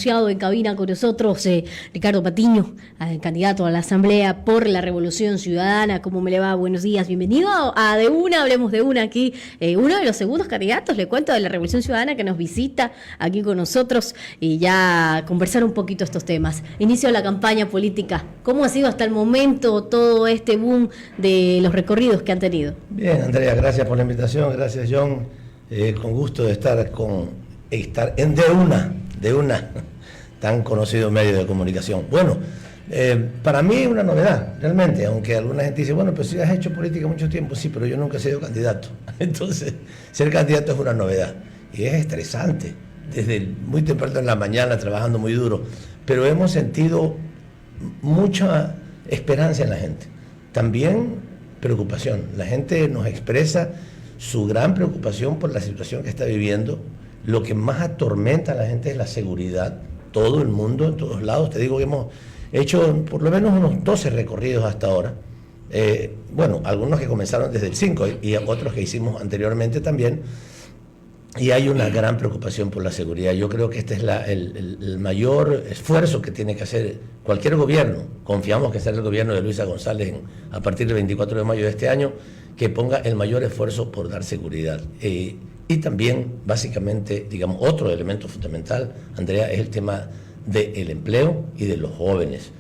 anunciado en cabina con nosotros Ricardo Patiño, candidato a la Asamblea por la Revolución Ciudadana. ¿Cómo me le va? Buenos días, bienvenido a De Una, hablemos de una aquí. Uno de los segundos candidatos, le cuento, de la Revolución Ciudadana que nos visita aquí con nosotros y ya conversar un poquito estos temas. Inicio de la campaña política. ¿Cómo ha sido hasta el momento todo este boom de los recorridos que han tenido? Bien, Andrea, gracias por la invitación, gracias John. Con gusto de estar en De Una, tan conocido medio de comunicación. Bueno, para mí es una novedad, realmente, aunque alguna gente dice, bueno, pues si has hecho política mucho tiempo, sí, pero yo nunca he sido candidato. Entonces, ser candidato es una novedad y es estresante, desde muy temprano en la mañana, trabajando muy duro, pero hemos sentido mucha esperanza en la gente, también preocupación. La gente nos expresa su gran preocupación por la situación que está viviendo. Lo que más atormenta a la gente es la seguridad. Todo el mundo, en todos lados. Te digo que hemos hecho por lo menos unos 12 recorridos hasta ahora. Bueno, algunos que comenzaron desde el 5 y otros que hicimos anteriormente también. Y hay una gran preocupación por la seguridad. Yo creo que este es el mayor esfuerzo que tiene que hacer cualquier gobierno. Confiamos que será el gobierno de Luisa González a partir del 24 de mayo de este año, que ponga el mayor esfuerzo por dar seguridad. Y también, básicamente, digamos, otro elemento fundamental, Andrea, es el tema del empleo y de los jóvenes.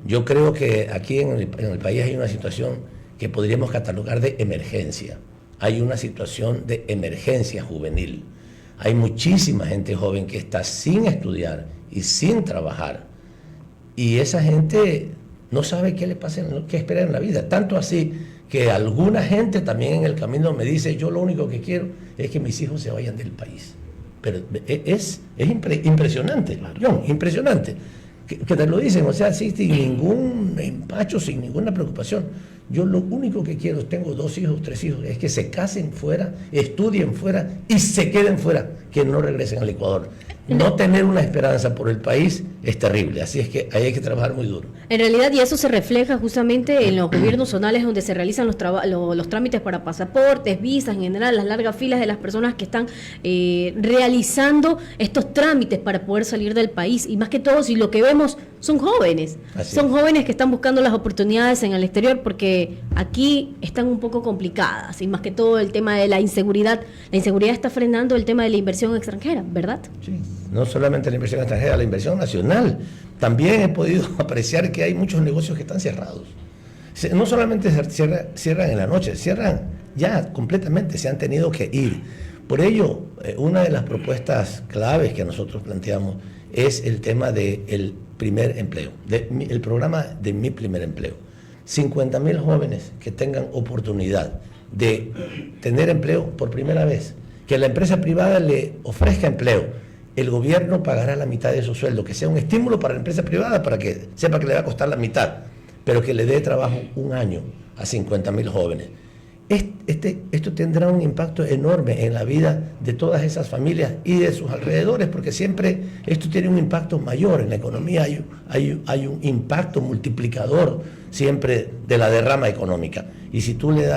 Yo creo que aquí en el país hay una situación que podríamos catalogar de emergencia. Hay una situación de emergencia juvenil. Hay muchísima gente joven que está sin estudiar y sin trabajar. Y esa gente no sabe qué le pasa, qué espera en la vida. Tanto así que alguna gente también en el camino me dice, yo lo único que quiero es que mis hijos se vayan del país. Pero es impresionante, John, impresionante. Que te lo dicen, o sea, sin ningún empacho, sin ninguna preocupación. Yo lo único que quiero, tengo 2 hijos, 3 hijos, es que se casen fuera, estudien fuera y se queden fuera, que no regresen al Ecuador. No tener una esperanza por el país es terrible, así es que ahí hay que trabajar muy duro. En realidad, y eso se refleja justamente en los gobiernos zonales donde se realizan los trámites para pasaportes, visas, en general, las largas filas de las personas que están realizando estos trámites para poder salir del país. Y más que todo, si lo que vemos son jóvenes, son jóvenes que están buscando las oportunidades en el exterior porque aquí están un poco complicadas. Y más que todo el tema de la inseguridad está frenando el tema de la inversión extranjera, ¿verdad? Sí. No solamente la inversión extranjera, la inversión nacional. También he podido apreciar que hay muchos negocios que están cerrados. No solamente cierran en la noche, cierran ya completamente, se han tenido que ir. Por ello, una de las propuestas claves que nosotros planteamos es el tema del primer empleo, el programa de Mi Primer Empleo. 50.000 jóvenes que tengan oportunidad de tener empleo por primera vez, que la empresa privada le ofrezca empleo. El gobierno pagará la mitad de su sueldo, que sea un estímulo para la empresa privada para que sepa que le va a costar la mitad, pero que le dé trabajo un año a 50.000 jóvenes. Esto tendrá un impacto enorme en la vida de todas esas familias y de sus alrededores, porque siempre esto tiene un impacto mayor en la economía, hay un impacto multiplicador siempre de la derrama económica. Y si tú le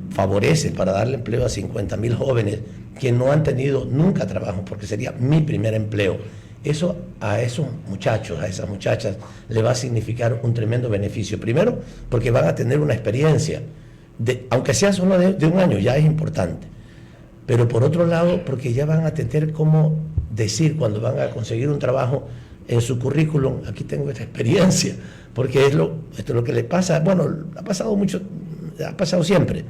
favoreces para darle empleo a 50.000 jóvenes que no han tenido nunca trabajo, porque sería mi primer empleo, eso a esos muchachos, a esas muchachas, le va a significar un tremendo beneficio. Primero, porque van a tener una experiencia, aunque sea solo de un año, ya es importante. Pero por otro lado, porque ya van a tener cómo decir cuando van a conseguir un trabajo en su currículum, aquí tengo esta experiencia, porque esto es lo que le pasa. Bueno, ha pasado siempre.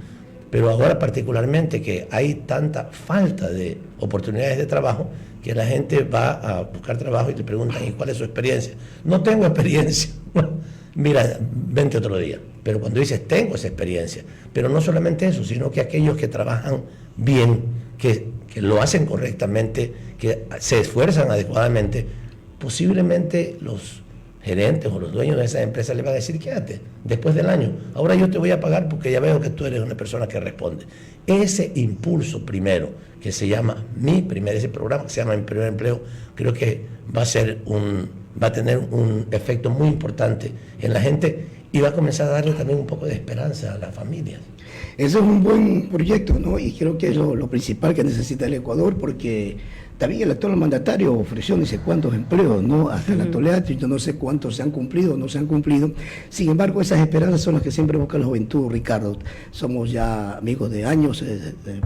Pero ahora particularmente que hay tanta falta de oportunidades de trabajo que la gente va a buscar trabajo y le preguntan ¿y cuál es su experiencia? No tengo experiencia. Bueno, mira, vente otro día. Pero cuando dices tengo esa experiencia, pero no solamente eso, sino que aquellos que trabajan bien, que lo hacen correctamente, que se esfuerzan adecuadamente, posiblemente los gerentes o los dueños de esa empresa le van a decir, quédate, después del año, ahora yo te voy a pagar porque ya veo que tú eres una persona que responde. Ese impulso primero, que se llama ese programa que se llama Mi Primer Empleo, creo que va a tener un efecto muy importante en la gente y va a comenzar a darle también un poco de esperanza a las familias. Eso es un buen proyecto, ¿no? Y creo que es lo principal que necesita el Ecuador, porque También el actual mandatario ofreció ni sé cuántos empleos, ¿no? Hasta la actualidad yo no sé cuántos se han cumplido o no se han cumplido. Sin embargo, esas esperanzas son las que siempre busca la juventud, Ricardo. Somos ya amigos de años,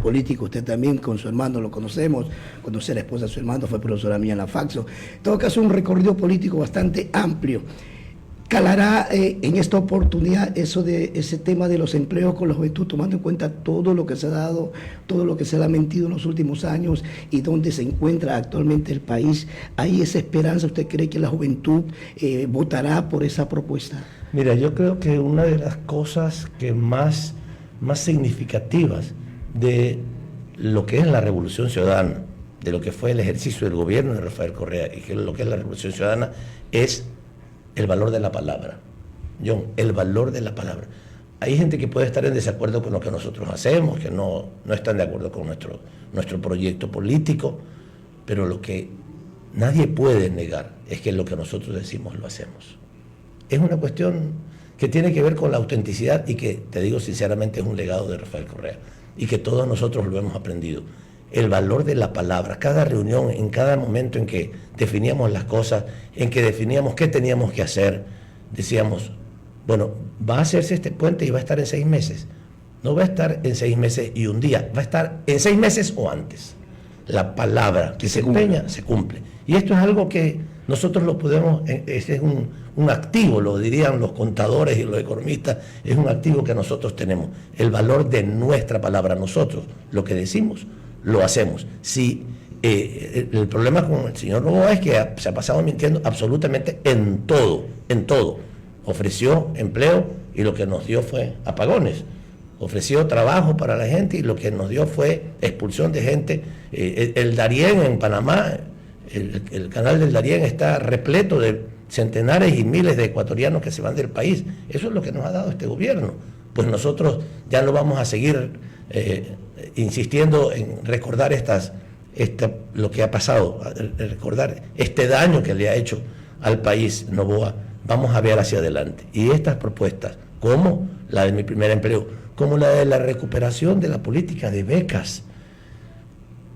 políticos, usted también con su hermano lo conocemos, conoce a la esposa de su hermano, fue profesora mía en la Faxo. En todo caso, un recorrido político bastante amplio. ¿Calará en esta oportunidad ese tema de los empleos con la juventud, tomando en cuenta todo lo que se ha dado, todo lo que se ha mentido en los últimos años y dónde se encuentra actualmente el país? ¿Hay esa esperanza? ¿Usted cree que la juventud votará por esa propuesta? Mira, yo creo que una de las cosas que más significativas de lo que es la Revolución Ciudadana, de lo que fue el ejercicio del gobierno de Rafael Correa y que lo que es la Revolución Ciudadana es el valor de la palabra. John, el valor de la palabra. Hay gente que puede estar en desacuerdo con lo que nosotros hacemos, que no están de acuerdo con nuestro proyecto político, pero lo que nadie puede negar es que lo que nosotros decimos lo hacemos. Es una cuestión que tiene que ver con la autenticidad y que, te digo sinceramente, es un legado de Rafael Correa y que todos nosotros lo hemos aprendido. El valor de la palabra, cada reunión, en cada momento en que definíamos las cosas, en que definíamos qué teníamos que hacer, decíamos, bueno, va a hacerse este puente y va a estar en 6 meses. No va a estar en 6 meses y un día, va a estar en 6 meses o antes. La palabra que se empeña se cumple. Y esto es algo que nosotros lo podemos, este es un activo, lo dirían los contadores y los economistas, es un activo que nosotros tenemos, el valor de nuestra palabra. Nosotros, lo que decimos, lo hacemos. Si el problema con el señor Noboa es que se ha pasado mintiendo absolutamente en todo. Ofreció empleo y lo que nos dio fue apagones. Ofreció trabajo para la gente y lo que nos dio fue expulsión de gente. El Darién en Panamá, el canal del Darién está repleto de centenares y miles de ecuatorianos que se van del país. Eso es lo que nos ha dado este gobierno. Pues nosotros ya no vamos a seguir insistiendo en recordar lo que ha pasado, recordar este daño que le ha hecho al país Noboa. Vamos a ver hacia adelante. Y estas propuestas, como la de mi primer empleo, como la de la recuperación de la política de becas.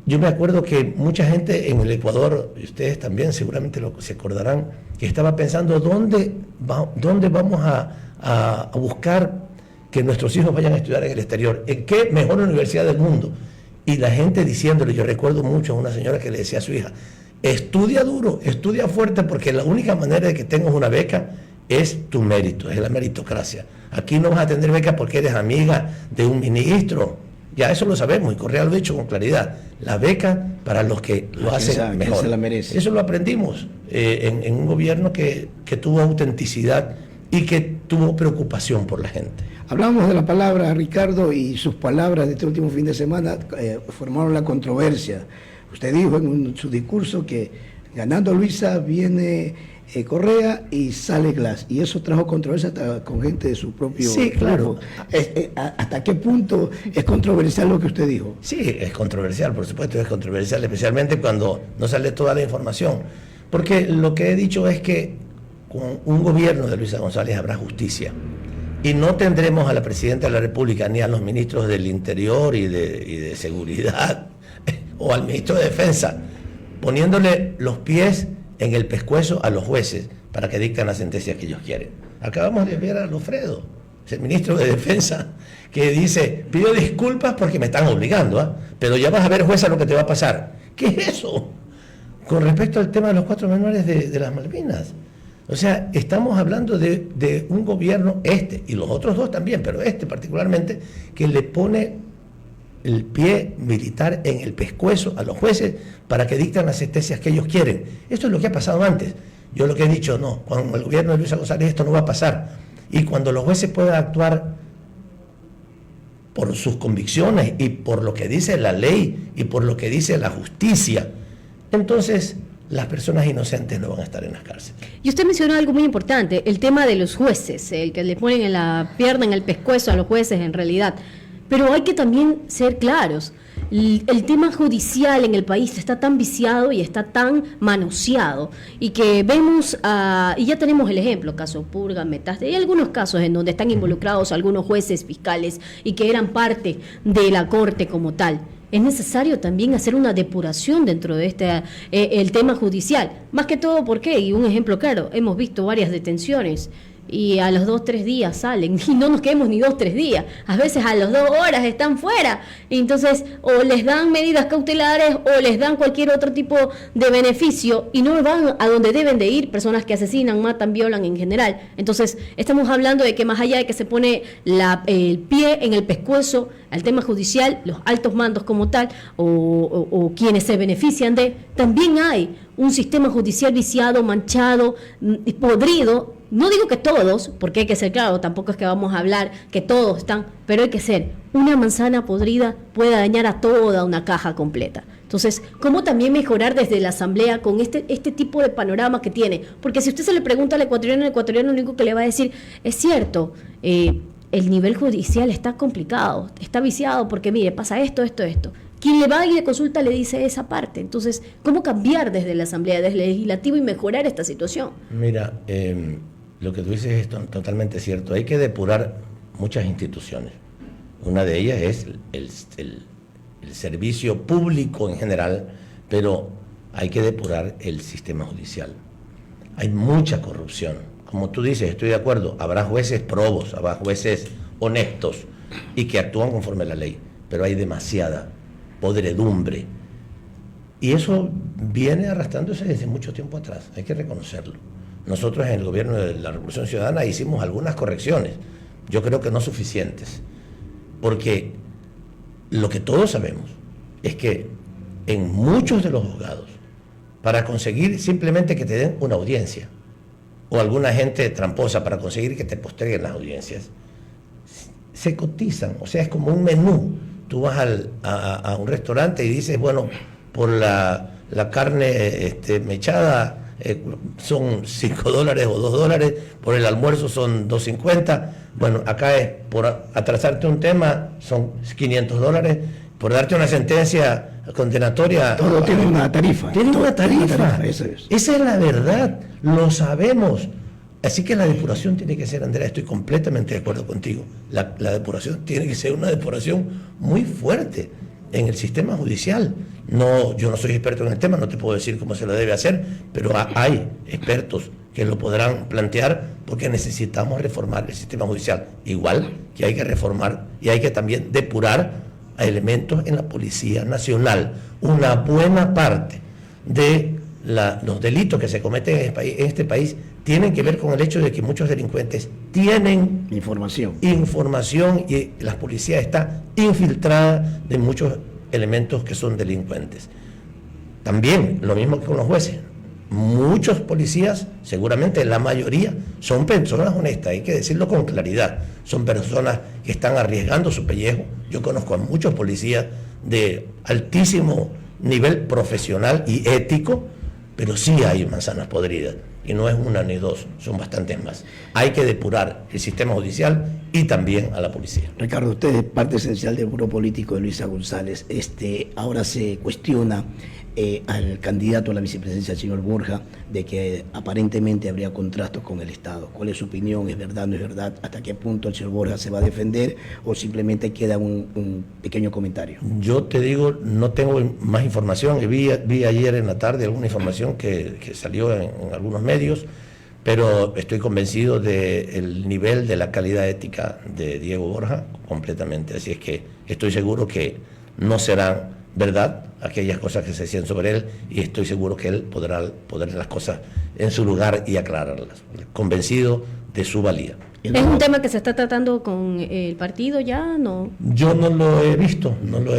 Yo me acuerdo que mucha gente en el Ecuador, y ustedes también seguramente se acordarán, que estaba pensando dónde vamos a buscar que nuestros hijos vayan a estudiar en el exterior, en qué mejor universidad del mundo. Y la gente diciéndole, yo recuerdo mucho a una señora que le decía a su hija, estudia duro, estudia fuerte, porque la única manera de que tengas una beca es tu mérito, es la meritocracia. Aquí no vas a tener beca porque eres amiga de un ministro, ya eso lo sabemos y Correa lo ha dicho con claridad, la beca para los que lo hacen mejor. Se la merece. Eso lo aprendimos en un gobierno que tuvo autenticidad y que tuvo preocupación por la gente. Hablamos de la palabra, Ricardo, y sus palabras de este último fin de semana formaron la controversia. Usted dijo en su discurso que ganando Luisa viene Correa y sale Glass, y eso trajo controversia hasta con gente de su propio sí, claro. ¿Hasta qué punto es controversial lo que usted dijo? Sí, es controversial, por supuesto, es controversial, especialmente cuando no sale toda la información. Porque lo que he dicho es que con un gobierno de Luisa González habrá justicia. Y no tendremos a la Presidenta de la República ni a los ministros del Interior y de Seguridad o al ministro de Defensa poniéndole los pies en el pescuezo a los jueces para que dicten las sentencias que ellos quieren. Acabamos de ver a Lofredo, el ministro de Defensa, que dice, pido disculpas porque me están obligando, pero ya vas a ver, jueza, lo que te va a pasar. ¿Qué es eso? Con respecto al tema de los 4 menores de las Malvinas. O sea, estamos hablando de un gobierno, y los otros 2 también, pero particularmente, que le pone el pie militar en el pescuezo a los jueces para que dicten las sentencias que ellos quieren. Esto es lo que ha pasado antes. Yo lo que he dicho, no, con el gobierno de Luisa González esto no va a pasar. Y cuando los jueces puedan actuar por sus convicciones y por lo que dice la ley y por lo que dice la justicia, entonces las personas inocentes no van a estar en las cárceles. Y usted mencionó algo muy importante, el tema de los jueces, el que le ponen en la pierna, en el pescuezo a los jueces en realidad. Pero hay que también ser claros, el tema judicial en el país está tan viciado y está tan manoseado, y que vemos, y ya tenemos el ejemplo, caso Purga, Metaste, hay algunos casos en donde están involucrados algunos jueces fiscales y que eran parte de la corte como tal. es necesario también hacer una depuración dentro de el tema judicial. Más que todo, ¿por qué? Y un ejemplo claro, hemos visto varias detenciones y a los 2-3 días salen y no nos quedemos ni 2-3 días, a veces a las 2 horas están fuera, entonces o les dan medidas cautelares o les dan cualquier otro tipo de beneficio y no van a donde deben de ir, personas que asesinan, matan, violan en general. Entonces estamos hablando de que más allá de que se pone el pie en el pescuezo al tema judicial, los altos mandos como tal o quienes se benefician también hay un sistema judicial viciado, manchado, podrido. No digo que todos, porque hay que ser claro, tampoco es que vamos a hablar que todos están, pero hay que ser, una manzana podrida puede dañar a toda una caja completa. Entonces, ¿cómo también mejorar desde la Asamblea con este tipo de panorama que tiene? Porque si usted se le pregunta al ecuatoriano lo único que le va a decir, es cierto, el nivel judicial está complicado, está viciado porque mire, pasa esto. Quien le va y le consulta le dice esa parte. Entonces, ¿cómo cambiar desde la Asamblea, desde el Legislativo y mejorar esta situación? Mira, lo que tú dices es totalmente cierto. Hay que depurar muchas instituciones. Una de ellas es el servicio público en general, pero hay que depurar el sistema judicial. Hay mucha corrupción. Como tú dices, estoy de acuerdo, habrá jueces probos, habrá jueces honestos y que actúan conforme a la ley, pero hay demasiada podredumbre. Y eso viene arrastrándose desde mucho tiempo atrás, hay que reconocerlo. Nosotros en el gobierno de la Revolución Ciudadana hicimos algunas correcciones, yo creo que no suficientes, porque lo que todos sabemos es que en muchos de los juzgados, para conseguir simplemente que te den una audiencia, o alguna gente tramposa para conseguir que te posterguen las audiencias, se cotizan, o sea, es como un menú. Tú vas a un restaurante y dices, bueno, por la carne mechada son $5 o $2, por el almuerzo son $2.50, bueno, acá es por atrasarte un tema, son $500, por darte una sentencia condenatoria. Todo tiene una tarifa. Tiene una tarifa. Eso es. Esa es la verdad, lo sabemos. Así que la depuración tiene que ser, Andrea, estoy completamente de acuerdo contigo. La depuración tiene que ser una depuración muy fuerte en el sistema judicial. No, yo no soy experto en el tema, no te puedo decir cómo se lo debe hacer, pero hay expertos que lo podrán plantear porque necesitamos reformar el sistema judicial. Igual que hay que reformar y hay que también depurar a elementos en la Policía Nacional. Una buena parte de los delitos que se cometen en este país tienen que ver con el hecho de que muchos delincuentes tienen información y la policía está infiltrada de muchos elementos que son delincuentes. También lo mismo que con los jueces. Muchos policías, seguramente la mayoría, son personas honestas, hay que decirlo con claridad. Son personas que están arriesgando su pellejo. Yo conozco a muchos policías de altísimo nivel profesional y ético, pero sí hay manzanas podridas. Y no es una ni dos, son bastantes más. Hay que depurar el sistema judicial y también a la policía. Ricardo, usted es parte esencial del Buró Político de Luisa González. Ahora se cuestiona al candidato a la vicepresidencia, el señor Borja, de que aparentemente habría contratos con el Estado. ¿Cuál es su opinión? ¿Es verdad, no es verdad? ¿Hasta qué punto el señor Borja se va a defender o simplemente queda un pequeño comentario? Yo te digo, no tengo más información. Vi ayer en la tarde alguna información que salió en algunos medios, pero estoy convencido del nivel de la calidad ética de Diego Borja completamente. Así es que estoy seguro que no serán verdad aquellas cosas que se decían sobre él, y estoy seguro que él podrá poner las cosas en su lugar y aclararlas, convencido de su valía. ¿Es un tema que se está tratando con el partido ya? ¿No? Yo no lo he visto, no lo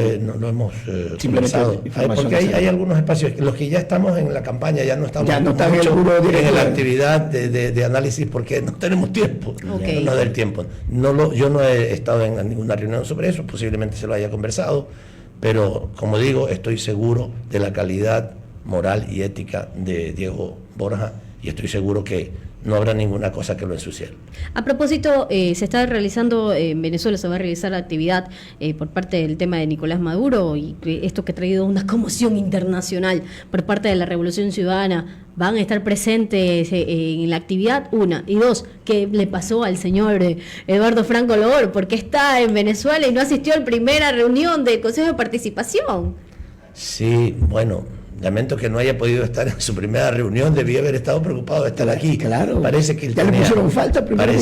hemos conversado, porque hay algunos espacios, los que ya estamos en la campaña, ya no estamos en la actividad de análisis porque no tenemos tiempo, okay. No del tiempo. Yo no he estado en ninguna reunión sobre eso, posiblemente se lo haya conversado, pero como digo, estoy seguro de la calidad moral y ética de Diego Borja y estoy seguro que no habrá ninguna cosa que lo ensucie. A propósito, se está realizando en Venezuela, se va a realizar la actividad por parte del tema de Nicolás Maduro, y esto que ha traído una conmoción internacional por parte de la Revolución Ciudadana. ¿Van a estar presentes en la actividad? Una. Y dos, ¿qué le pasó al señor Eduardo Franco Lobor? ¿Por qué está en Venezuela y no asistió a la primera reunión del Consejo de Participación? Sí, bueno, lamento que no haya podido estar en su primera reunión, debía haber estado preocupado de estar aquí. Claro, parece que él ya tenía, le pusieron falta primero.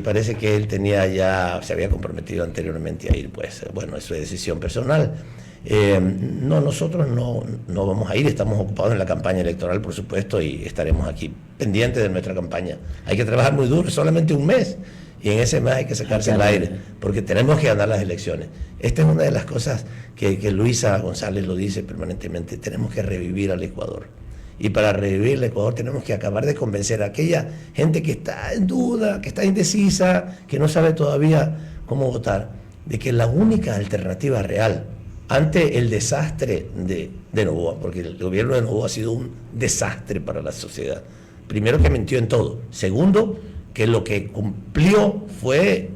Parece que él tenía ya, se había comprometido anteriormente a ir, pues bueno, es su decisión personal. No, nosotros no vamos a ir, estamos ocupados en la campaña electoral, por supuesto, y estaremos aquí pendientes de nuestra campaña. Hay que trabajar muy duro, solamente un mes, y en ese mes hay que sacarse el aire, porque tenemos que ganar las elecciones. Esta es una de las cosas que Luisa González lo dice permanentemente: tenemos que revivir al Ecuador. Y para revivir el Ecuador tenemos que acabar de convencer a aquella gente que está en duda, que está indecisa, que no sabe todavía cómo votar, de que la única alternativa real ante el desastre de Noboa, porque el gobierno de Noboa ha sido un desastre para la sociedad. Primero, que mintió en todo. Segundo, que lo que cumplió fue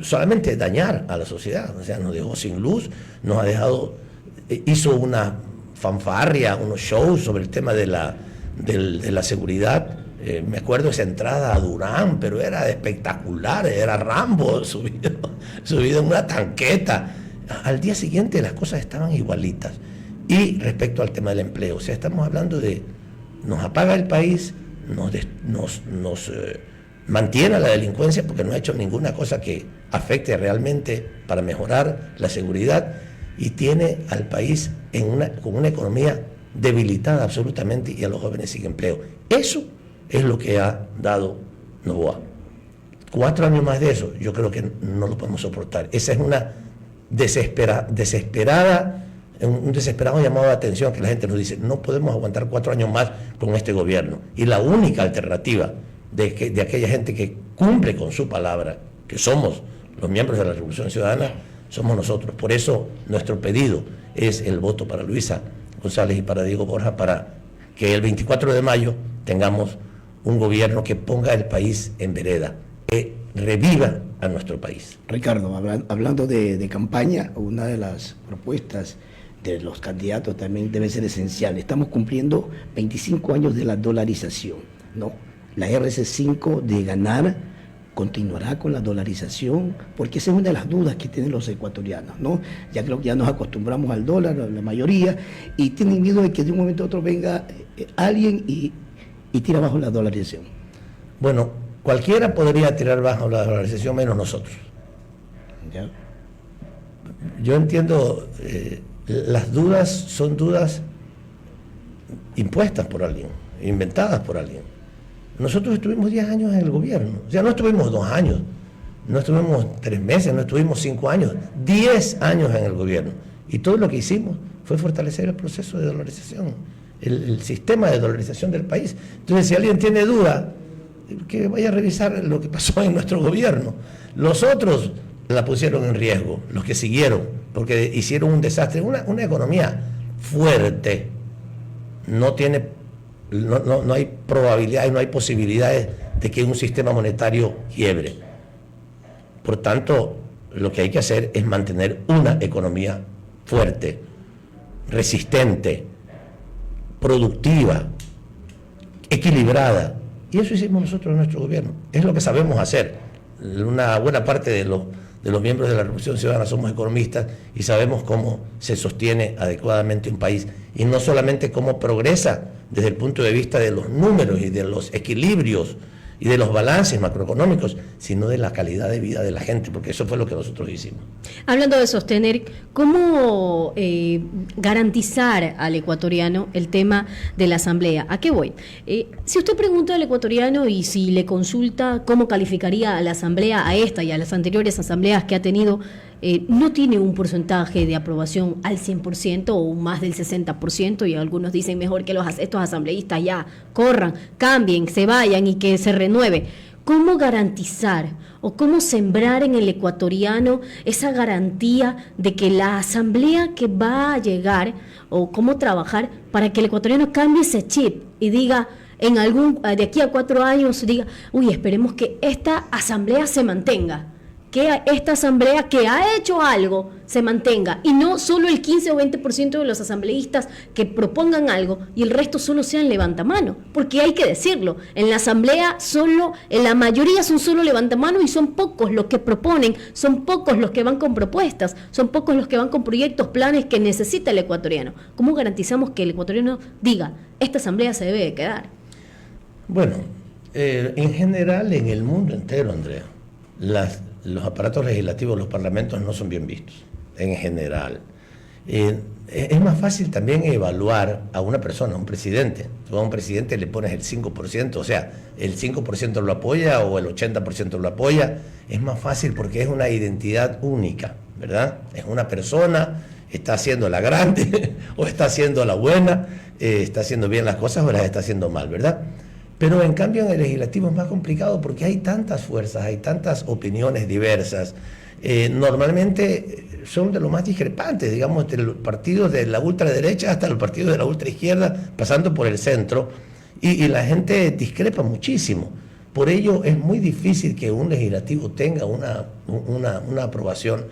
solamente dañar a la sociedad. O sea, nos dejó sin luz, nos ha dejado, hizo una fanfarria, unos shows sobre el tema de la seguridad. Me acuerdo esa entrada a Durán, pero era espectacular, era Rambo subido en una tanqueta. Al día siguiente las cosas estaban igualitas. Y respecto al tema del empleo, o sea, estamos hablando de, nos apaga el país, nos mantiene a la delincuencia porque no ha hecho ninguna cosa que afecte realmente para mejorar la seguridad, y tiene al país con una economía debilitada absolutamente, y a los jóvenes sin empleo. Eso es lo que ha dado Noboa. 4 años más de eso, yo creo que no lo podemos soportar. Esa es una un desesperado llamado de atención que la gente nos dice: no podemos aguantar 4 años más con este gobierno. Y la única alternativa de aquella gente que cumple con su palabra, que somos los miembros de la Revolución Ciudadana, somos nosotros. Por eso nuestro pedido es el voto para Luisa González y para Diego Borja, para que el 24 de mayo tengamos un gobierno que ponga el país en vereda, que reviva a nuestro país. Ricardo, hablando de campaña, una de las propuestas de los candidatos también debe ser esencial. Estamos cumpliendo 25 años de la dolarización, ¿no? La RC5 de ganar continuará con la dolarización, porque esa es una de las dudas que tienen los ecuatorianos, ¿no? Ya creo que ya nos acostumbramos al dólar, la mayoría, y tienen miedo de que de un momento a otro venga alguien y tira abajo la dolarización. Bueno, cualquiera podría tirar bajo la dolarización, menos nosotros. ¿Ya? Yo entiendo, las dudas son dudas impuestas por alguien, inventadas por alguien. Nosotros estuvimos 10 años en el gobierno, o sea, no estuvimos 2 años, no estuvimos 3 meses, no estuvimos 5 años, 10 años en el gobierno. Y todo lo que hicimos fue fortalecer el proceso de dolarización, el sistema de dolarización del país. Entonces, si alguien tiene duda, que vaya a revisar lo que pasó en nuestro gobierno. Los otros la pusieron en riesgo, los que siguieron, porque hicieron un desastre. Una economía fuerte no hay probabilidades, no hay posibilidades de que un sistema monetario quiebre. Por tanto, lo que hay que hacer es mantener una economía fuerte, resistente, productiva, equilibrada. Y eso hicimos nosotros en nuestro gobierno. Es lo que sabemos hacer. Una buena parte de los miembros de la Revolución Ciudadana somos economistas y sabemos cómo se sostiene adecuadamente un país. Y no solamente cómo progresa desde el punto de vista de los números y de los equilibrios y de los balances macroeconómicos, sino de la calidad de vida de la gente, porque eso fue lo que nosotros hicimos. Hablando de sostener, ¿cómo garantizar al ecuatoriano el tema de la asamblea? ¿A qué voy? Si usted pregunta al ecuatoriano y si le consulta cómo calificaría a la asamblea, a esta y a las anteriores asambleas que ha tenido, no tiene un porcentaje de aprobación al 100% o más del 60%, y algunos dicen mejor que estos asambleístas ya corran, cambien, se vayan y que se renueve. ¿Cómo garantizar o cómo sembrar en el ecuatoriano esa garantía de que la asamblea que va a llegar, o cómo trabajar para que el ecuatoriano cambie ese chip y diga: de aquí a 4 años diga, uy, esperemos que esta asamblea se mantenga, que esta asamblea que ha hecho algo se mantenga, y no solo el 15 o 20% de los asambleístas que propongan algo y el resto solo sean levantamano, porque hay que decirlo, en la asamblea en la mayoría son solo levantamano y son pocos los que proponen, son pocos los que van con propuestas, son pocos los que van con proyectos, planes que necesita el ecuatoriano. ¿Cómo garantizamos que el ecuatoriano diga, esta asamblea se debe de quedar? Bueno, en general en el mundo entero, Andrea, los aparatos legislativos, los parlamentos no son bien vistos, en general. Es más fácil también evaluar a una persona, a un presidente. Tú a un presidente le pones el 5%, o sea, el 5% lo apoya o el 80% lo apoya. Es más fácil porque es una identidad única, ¿verdad? Es una persona, está haciendo la grande o está haciendo la buena, está haciendo bien las cosas o las está haciendo mal, ¿verdad? Pero en cambio en el legislativo es más complicado porque hay tantas fuerzas, hay tantas opiniones diversas. Normalmente son de los más discrepantes, digamos, entre los partidos de la ultraderecha hasta los partidos de la ultraizquierda, pasando por el centro, y la gente discrepa muchísimo. Por ello es muy difícil que un legislativo tenga una aprobación,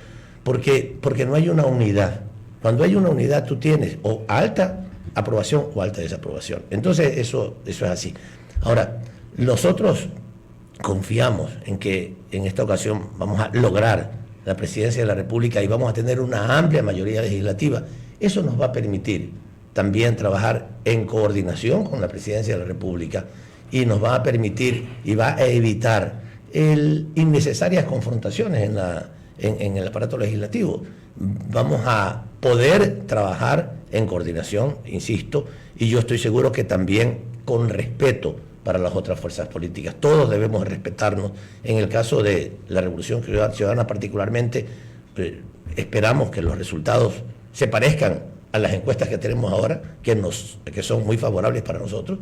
porque no hay una unidad. Cuando hay una unidad tú tienes o alta aprobación o alta desaprobación. Entonces eso es así. Ahora, nosotros confiamos en que en esta ocasión vamos a lograr la presidencia de la República y vamos a tener una amplia mayoría legislativa. Eso nos va a permitir también trabajar en coordinación con la presidencia de la República y nos va a permitir y va a evitar innecesarias confrontaciones en el aparato legislativo. Vamos a poder trabajar en coordinación, insisto, y yo estoy seguro que también con respeto para las otras fuerzas políticas. Todos debemos respetarnos. En el caso de la Revolución Ciudadana particularmente, esperamos que los resultados se parezcan a las encuestas que tenemos ahora, que son muy favorables para nosotros.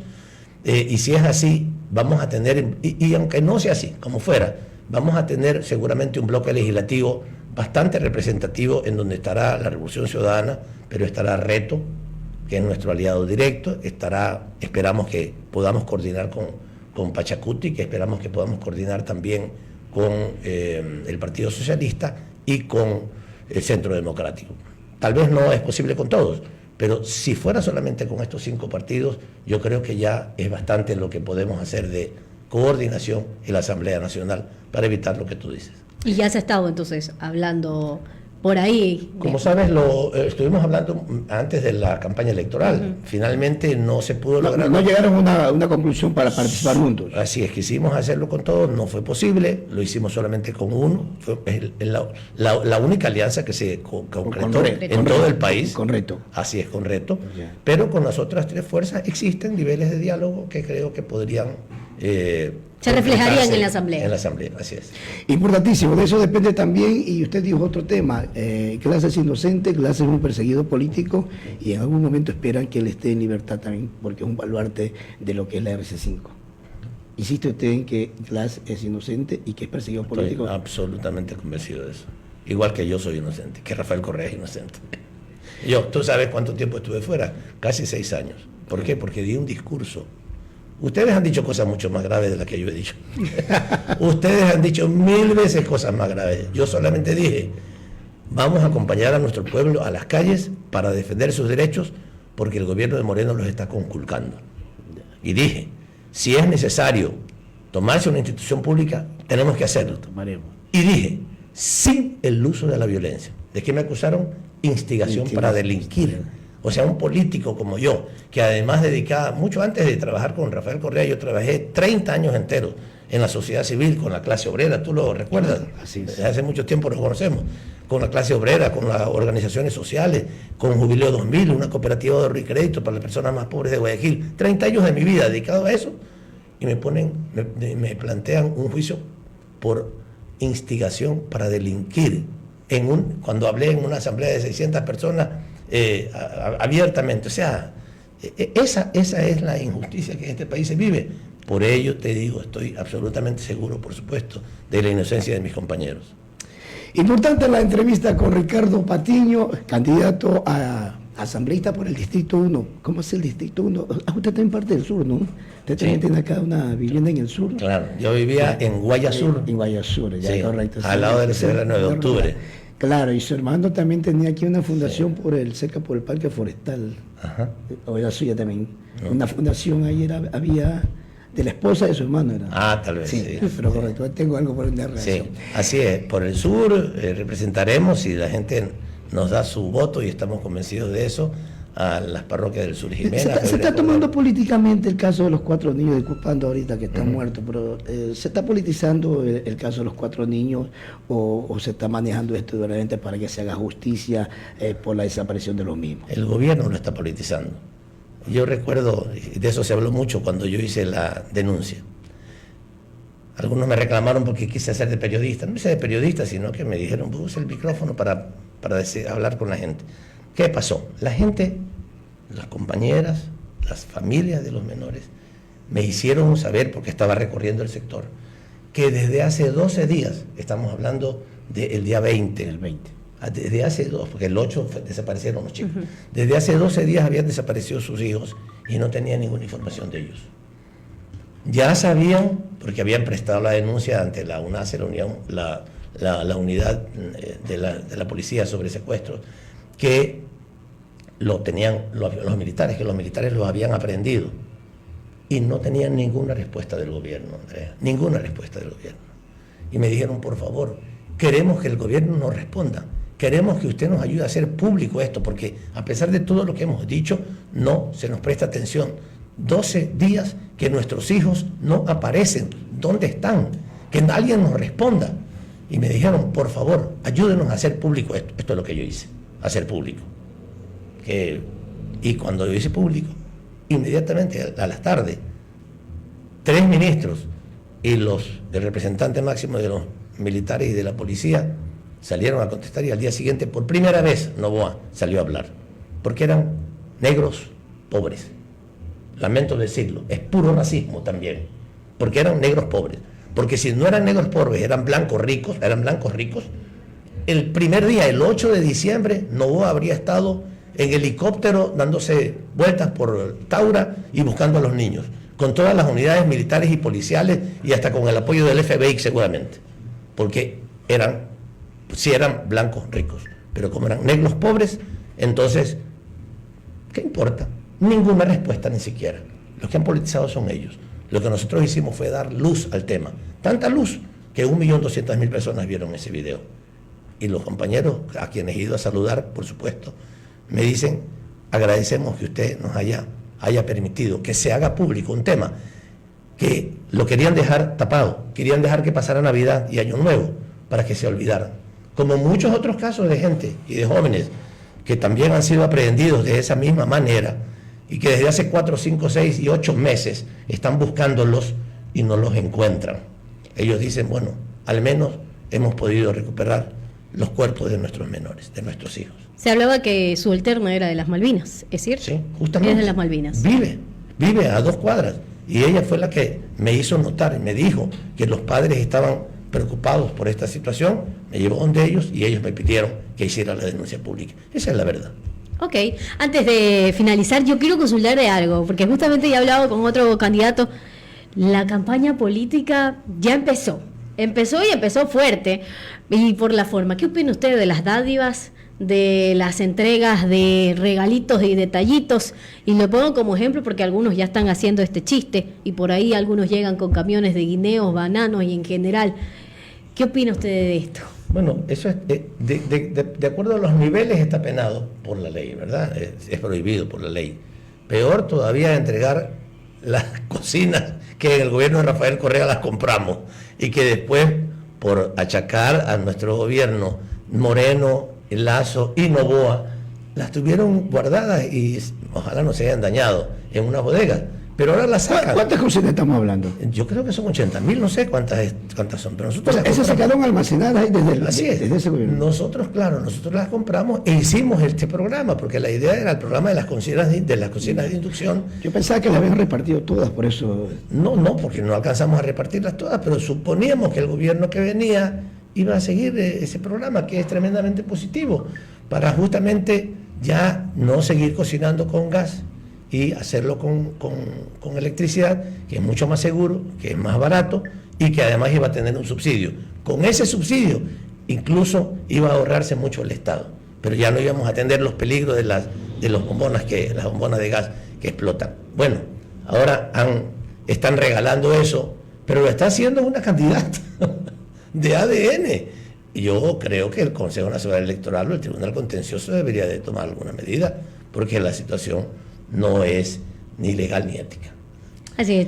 Y si es así, vamos a tener, y aunque no sea así, como fuera, vamos a tener seguramente un bloque legislativo bastante representativo en donde estará la Revolución Ciudadana, pero estará Reto, que es nuestro aliado directo, esperamos que podamos coordinar con Pachacuti, que esperamos que podamos coordinar también con el Partido Socialista y con el Centro Democrático. Tal vez no es posible con todos, pero si fuera solamente con estos 5 partidos, yo creo que ya es bastante lo que podemos hacer de coordinación en la Asamblea Nacional para evitar lo que tú dices. Y ya se ha estado entonces hablando por ahí. Como sabes, estuvimos hablando antes de la campaña electoral. Finalmente no se pudo lograr. No llegaron a una conclusión para participar juntos. Así es, quisimos hacerlo con todos, no fue posible, lo hicimos solamente con uno. Fue la única alianza que se concretó en todo el país. Con Reto. Así es, con Reto. Pero con las otras 3 fuerzas existen niveles de diálogo que creo que podrían se reflejarían en la Asamblea. En la Asamblea, así es. Importantísimo, de eso depende también, y usted dijo otro tema, Glass es inocente, Glass es un perseguido político, y en algún momento esperan que él esté en libertad también, porque es un baluarte de lo que es la RC5. ¿Insiste usted en que Glass es inocente y que es perseguido político? Estoy absolutamente convencido de eso. Igual que yo soy inocente, que Rafael Correa es inocente. Tú sabes cuánto tiempo estuve fuera, casi 6 años. ¿Por qué? Porque di un discurso. Ustedes han dicho cosas mucho más graves de las que yo he dicho. Ustedes han dicho 1000 veces cosas más graves. Yo solamente dije, vamos a acompañar a nuestro pueblo a las calles para defender sus derechos porque el gobierno de Moreno los está conculcando. Y dije, si es necesario tomarse una institución pública, tenemos que hacerlo. Y dije, sin el uso de la violencia. ¿De qué me acusaron? Instigación para delinquir. O sea, un político como yo, que además dedicaba, mucho antes de trabajar con Rafael Correa, yo trabajé 30 años enteros en la sociedad civil, con la clase obrera, tú lo recuerdas, desde hace mucho tiempo nos conocemos, con la clase obrera, con las organizaciones sociales, con Jubileo 2000, una cooperativa de ahorro y crédito para las personas más pobres de Guayaquil, 30 años de mi vida dedicado a eso, y me plantean un juicio por instigación para delinquir, cuando hablé en una asamblea de 600 personas, abiertamente. O sea, esa es la injusticia que en este país se vive. Por ello te digo, estoy absolutamente seguro, por supuesto, de la inocencia de mis compañeros. Importante la entrevista con Ricardo Patiño, candidato a asambleísta por el Distrito 1. ¿Cómo es el Distrito 1? Ah, usted está en parte del sur, ¿no? Usted también tiene acá una vivienda en el sur. Claro, yo vivía en Guayasur. En Guayasur, ya, Sí, correcto. al lado del Cerro 9 de Octubre. Claro, y su hermano también tenía aquí una fundación cerca por el Parque Forestal. Ajá. O era suya también. No. Una fundación ahí había de la esposa de su hermano era. Ah, tal vez. Sí, pero correcto, tengo algo por una relación. Sí, así es. Por el sur representaremos, y la gente nos da su voto, y estamos convencidos de eso, a las parroquias del sur. Jimena, Se está tomando políticamente el caso de los 4 niños, disculpando ahorita que están muertos, pero ¿se está politizando el caso de los 4 niños o se está manejando esto realmente para que se haga justicia por la desaparición de los mismos? El gobierno lo está politizando. Yo recuerdo, y de eso se habló mucho cuando yo hice la denuncia. Algunos me reclamaron porque quise hacer de periodista. No hice de periodista, sino que me dijeron, usa el micrófono para hablar con la gente. ¿Qué pasó? La gente, las compañeras, las familias de los menores, me hicieron saber, porque estaba recorriendo el sector, que desde hace 12 días, estamos hablando del día 20, El 20. desde hace 2, porque el 8 desaparecieron los chicos, desde hace 12 días habían desaparecido sus hijos y no tenían ninguna información de ellos. Ya sabían, porque habían prestado la denuncia ante la UNACE, la unidad de la policía sobre secuestros, que lo tenían los militares, que los militares los habían aprehendido, y no tenían ninguna respuesta del gobierno, Andrea, ninguna respuesta del gobierno. Y me dijeron, por favor, queremos que el gobierno nos responda, queremos que usted nos ayude a hacer público esto, porque a pesar de todo lo que hemos dicho, no se nos presta atención. 12 días que nuestros hijos no aparecen. ¿Dónde están? Que alguien nos responda. Y me dijeron, por favor, ayúdenos a hacer público esto. Esto es lo que yo hice, hacer público. Y cuando yo hice público, inmediatamente a la tarde, 3 ministros y el representante máximo de los militares y de la policía salieron a contestar, y al día siguiente, por primera vez, Noboa salió a hablar, porque eran negros pobres. Lamento decirlo, es puro racismo también, porque eran negros pobres. Porque si no eran negros pobres, eran blancos ricos, el primer día, el 8 de diciembre, Noboa habría estado en helicóptero dándose vueltas por Taura y buscando a los niños, con todas las unidades militares y policiales, y hasta con el apoyo del FBI seguramente, porque sí eran blancos ricos, pero como eran negros pobres, entonces, ¿qué importa? Ninguna respuesta ni siquiera. Los que han politizado son ellos. Lo que nosotros hicimos fue dar luz al tema. Tanta luz que 1.200.000 personas vieron ese video. Y los compañeros a quienes he ido a saludar, por supuesto, me dicen, agradecemos que usted nos haya permitido que se haga público un tema que lo querían dejar tapado, querían dejar que pasara Navidad y Año Nuevo para que se olvidaran. Como muchos otros casos de gente y de jóvenes que también han sido aprehendidos de esa misma manera, y que desde hace 4, 5, 6 y 8 meses están buscándolos y no los encuentran. Ellos dicen, bueno, al menos hemos podido recuperar los cuerpos de nuestros menores, de nuestros hijos. Se hablaba que su alterna era de las Malvinas, ¿es cierto? Sí, justamente. Es de las Malvinas. Vive a 2 cuadras. Y ella fue la que me hizo notar y me dijo que los padres estaban preocupados por esta situación. Me llevó donde ellos y ellos me pidieron que hiciera la denuncia pública. Esa es la verdad. Ok, antes de finalizar, yo quiero consultarle algo, porque justamente ya he hablado con otro candidato. La campaña política ya empezó y empezó fuerte, y por la forma. ¿Qué opina usted de las dádivas, de las entregas de regalitos y detallitos? Y lo pongo como ejemplo porque algunos ya están haciendo este chiste, y por ahí algunos llegan con camiones de guineos, bananos y en general. ¿Qué opina usted de esto? Bueno, eso es de acuerdo a los niveles está penado por la ley, ¿verdad? Es prohibido por la ley. Peor todavía entregar las cocinas que en el gobierno de Rafael Correa las compramos, y que después, por achacar a nuestro gobierno, Moreno, Lazo y Noboa, las tuvieron guardadas y ojalá no se hayan dañado en una bodega. Pero ahora las sacan. ¿Cuántas cocinas estamos hablando? Yo creo que son 80.000, no sé cuántas son, pero nosotros las esas se quedaron almacenadas ahí desde ese gobierno. Nosotros las compramos e hicimos este programa, porque la idea era el programa de las cocinas de inducción. Yo pensaba que las habían repartido todas, por eso. No, porque no alcanzamos a repartirlas todas, pero suponíamos que el gobierno que venía iba a seguir ese programa, que es tremendamente positivo, para justamente ya no seguir cocinando con gas y hacerlo con electricidad, que es mucho más seguro, que es más barato y que además iba a tener un subsidio. Con ese subsidio incluso iba a ahorrarse mucho el Estado, pero ya no íbamos a atender los peligros de las bombonas de gas que explotan. Bueno, ahora están regalando eso, pero lo está haciendo una candidata de ADN. Yo creo que el Consejo Nacional Electoral o el Tribunal Contencioso debería de tomar alguna medida, porque la situación no es ni legal ni ética. Así es.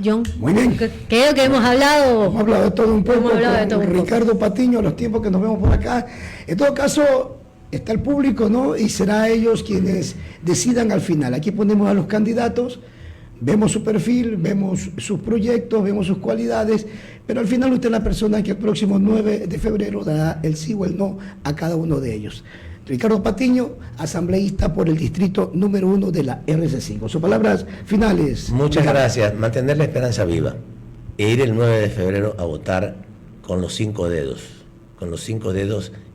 John, muy bien. Creo que hemos hablado de todo un poco con Ricardo Patiño, los tiempos que nos vemos por acá. En todo caso, está el público, ¿no? Y será ellos quienes decidan al final. Aquí ponemos a los candidatos, vemos su perfil, vemos sus proyectos, vemos sus cualidades, pero al final usted es la persona que el próximo 9 de febrero dará el sí o el no a cada uno de ellos. Ricardo Patiño, asambleísta por el distrito número 1 de la RC5. Sus palabras finales. Muchas gracias. Mantener la esperanza viva e ir el 9 de febrero a votar con los 5 dedos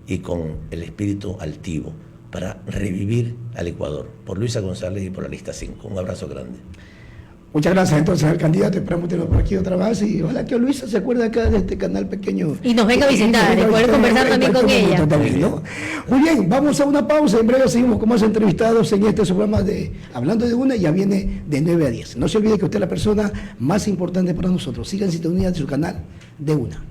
y con el espíritu altivo para revivir al Ecuador. Por Luisa González y por la lista 5. Un abrazo grande. Muchas gracias entonces al candidato, esperamos tenerlo por aquí otra vez y ojalá que Luisa se acuerde acá de este canal pequeño. Y nos venga a visitar y poder conversar también con ella. También, ¿no? Muy bien, vamos a una pausa, en breve seguimos con más entrevistados en este programa de Hablando de Una, ya viene de 9 a 10. No se olvide que usted es la persona más importante para nosotros. Sigan sintonía de su canal de Una.